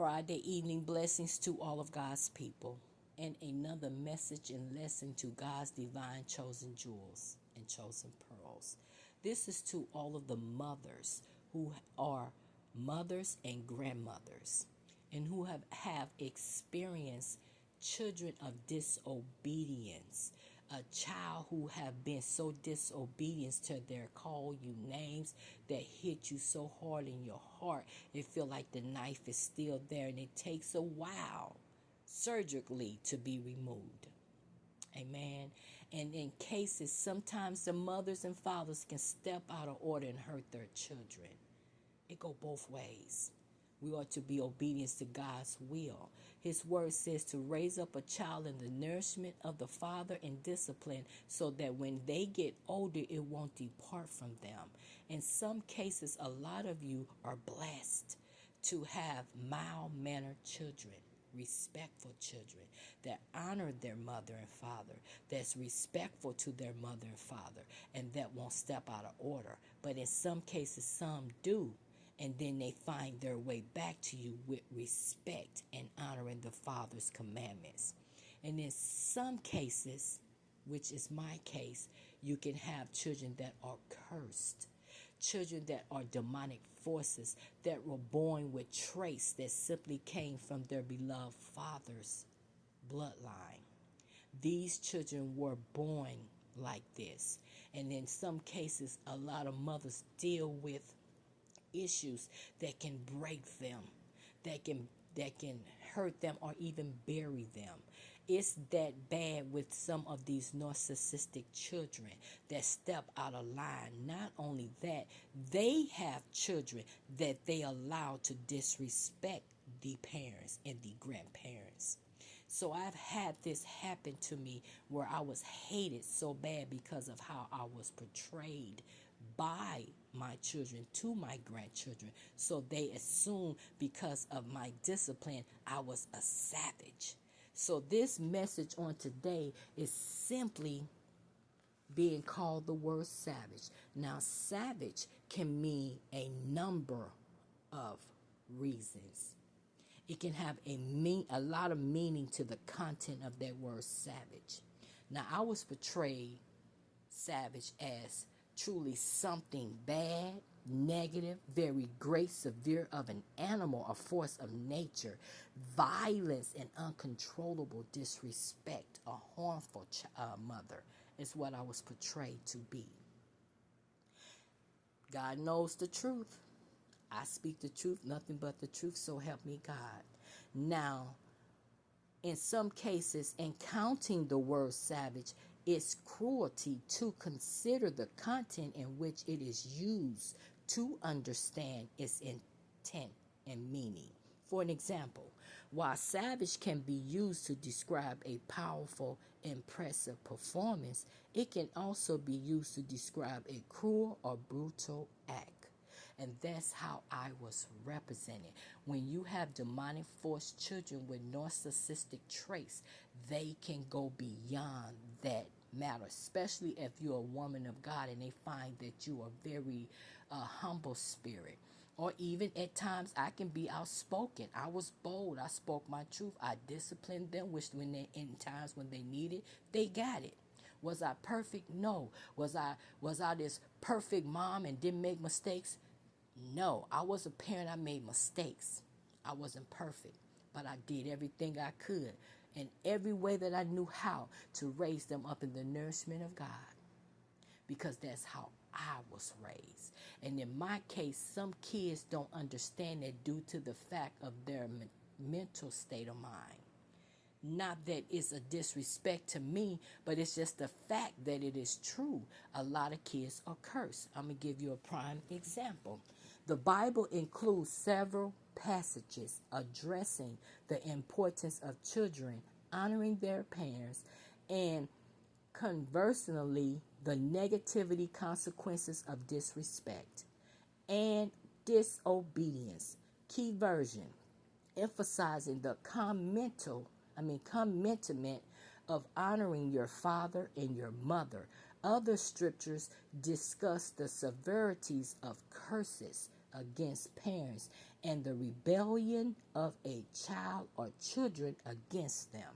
Friday evening blessings to all of God's people, and another message and lesson to God's divine chosen jewels and chosen pearls. This is to all of the mothers who are mothers and grandmothers and who have experienced children of disobedience, a child who have been so disobedient to their call you names that hit you so hard in your heart it feel like the knife is still there, and it takes a while surgically to be removed. Amen. And in cases, sometimes the mothers and fathers can step out of order and hurt their children. It go both ways. We ought to be obedient to God's will. His word says to raise up a child in the nourishment of the father and discipline, so that when they get older, it won't depart from them. In some cases, a lot of you are blessed to have mild-mannered children, respectful children that honor their mother and father, that's respectful to their mother and father, and that won't step out of order. But in some cases, some do. And then they find their way back to you with respect and honoring the Father's commandments. And in some cases, which is my case, you can have children that are cursed, children that are demonic forces, that were born with traits that simply came from their beloved father's bloodline. These children were born like this. And in some cases, a lot of mothers deal with issues that can break them, that can hurt them or even bury them. It's that bad with some of these narcissistic children that step out of line. Not only that, they have children that they allow to disrespect the parents and the grandparents. So I've had this happen to me where I was hated so bad because of how I was portrayed by my children to my grandchildren. So they assume because of my discipline, I was a savage. So this message on today is simply being called the word savage. Now, savage can mean a number of reasons. It can have a lot of meaning to the content of that word savage. Now, I was portrayed savage as truly something bad, negative, very great, severe of an animal, a force of nature, violence and uncontrollable disrespect, a harmful mother is what I was portrayed to be. God knows the truth. I speak the truth, nothing but the truth, so help me God. Now, in some cases, in counting the word savage, it's cruelty to consider the content in which it is used to understand its intent and meaning. For an example, while savage can be used to describe a powerful, impressive performance, it can also be used to describe a cruel or brutal act. And that's how I was represented. When you have demonic force children with narcissistic traits, they can go beyond that matter, especially if you're a woman of God and they find that you are very humble spirit. Or even at times I can be outspoken. I was bold. I spoke my truth. I disciplined them, which when they in times when they needed, they got it. Was I perfect? No. Was I this perfect mom and didn't make mistakes? No. I was a parent. I made mistakes. I wasn't perfect, but I did everything I could in every way that I knew how to raise them up in the nourishment of God, because that's how I was raised. And in my case, some kids don't understand that due to the fact of their mental state of mind. Not that it's a disrespect to me, but it's just the fact that it is true. A lot of kids are cursed. I'm going to give you a prime example. The Bible includes several passages addressing the importance of children honoring their parents and conversely the negativity consequences of disrespect and disobedience. Key version emphasizing the commitment of honoring your father and your mother. Other scriptures discuss the severities of curses against parents and the rebellion of a child or children against them.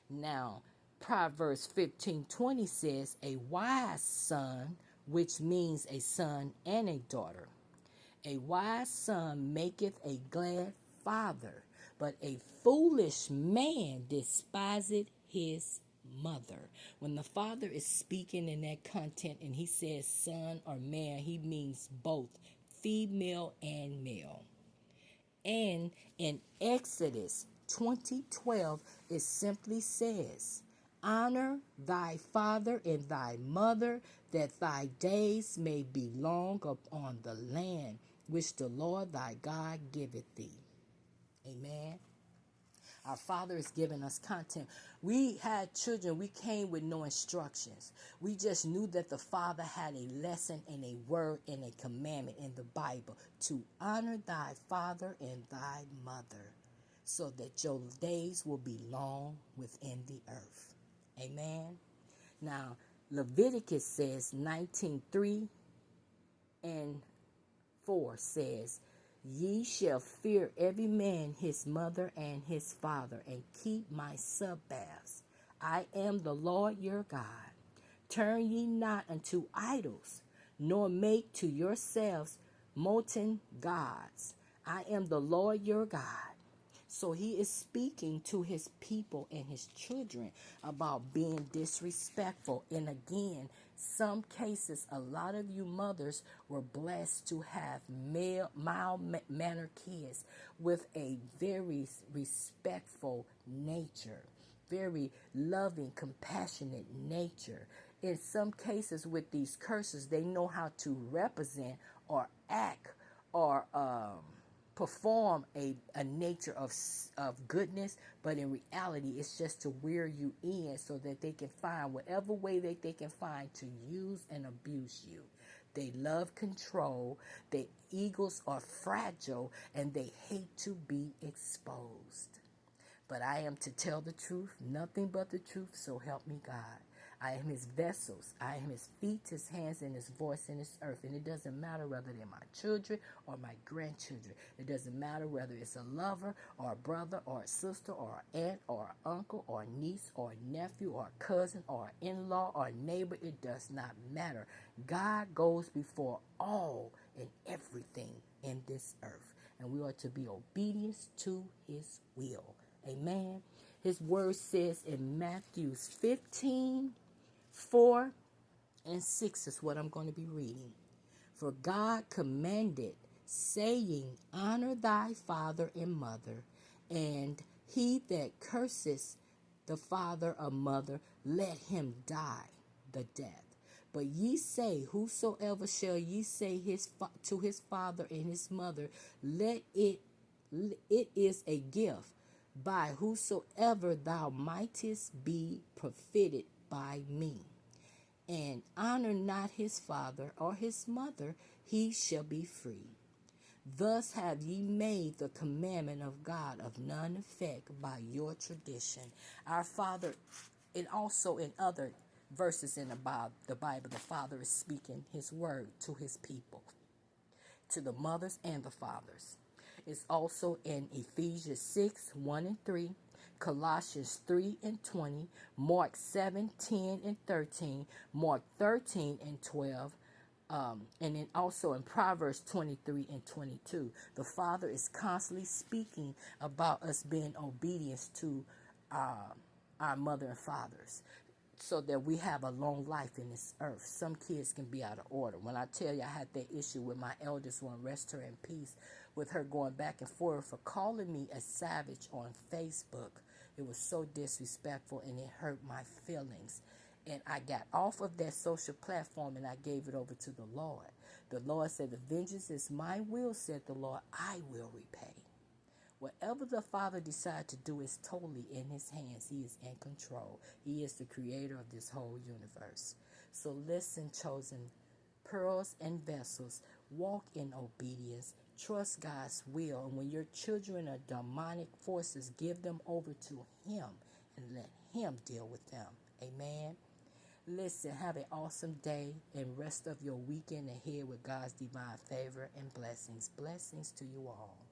Now, Proverbs 15:20 says, a wise son, which means a son and a daughter. A wise son maketh a glad father, but a foolish man despiseth his mother. When the father is speaking in that content and he says son or man, he means both female and male. And in Exodus 20:12, it simply says, honor thy father and thy mother, that thy days may be long upon the land which the Lord thy God giveth thee. Amen. Our Father is giving us content. We had children, we came with no instructions. We just knew that the Father had a lesson and a word and a commandment in the Bible to honor thy father and thy mother, so that your days will be long within the earth. Amen. Now, Leviticus says 19:3 and 4 says, ye shall fear every man his mother and his father, and keep my Sabbaths. I am the Lord your God. Turn ye not unto idols, nor make to yourselves molten gods. I am the Lord your God. So he is speaking to his people and his children about being disrespectful. And again, some cases, a lot of you mothers were blessed to have mild-mannered kids with a very respectful nature, very loving, compassionate nature. In some cases with these curses, they know how to represent or act or perform a nature of goodness, but in reality it's just to wear you in so that they can find whatever way that they can find to use and abuse you. They love control, their egos are fragile, and they hate to be exposed. But I am to tell the truth, nothing but the truth, so help me God. I am his vessels. I am his feet, his hands, and his voice in this earth. And it doesn't matter whether they're my children or my grandchildren. It doesn't matter whether it's a lover or a brother or a sister or an aunt or an uncle or a niece or a nephew or a cousin or an in-law or a neighbor. It does not matter. God goes before all and everything in this earth. And we are to be obedient to his will. Amen. His word says in Matthew 15:4 and 6 is what I'm going to be reading. For God commanded, saying, honor thy father and mother, and he that curses the father or mother, let him die the death. But ye say, whosoever shall ye say to his father and his mother, let it is a gift, by whosoever thou mightest be profited by me. And honor not his father or his mother, he shall be free. Thus have ye made the commandment of God of none effect by your tradition. Our Father, and also in other verses in the Bible, the Father is speaking his word to his people, to the mothers and the fathers. It's also in Ephesians 6:1 and 3, Colossians 3 and 20, Mark 7:10 and 13, Mark 13 and 12, and then also in Proverbs 23 and 22. The Father is constantly speaking about us being obedient to our mother and fathers, so that we have a long life in this earth. Some kids can be out of order. When I tell you I had that issue with my eldest one, rest her in peace, with her going back and forth for calling me a savage on Facebook. It was so disrespectful and it hurt my feelings. And I got off of that social platform and I gave it over to the Lord. The Lord said, the vengeance is my will, said the Lord, I will repay. Whatever the Father decides to do is totally in his hands. He is in control. He is the creator of this whole universe. So listen, chosen pearls and vessels, walk in obedience. Trust God's will. And when your children are demonic forces, give them over to him and let him deal with them. Amen. Listen, have an awesome day and rest of your weekend ahead with God's divine favor and blessings. Blessings to you all.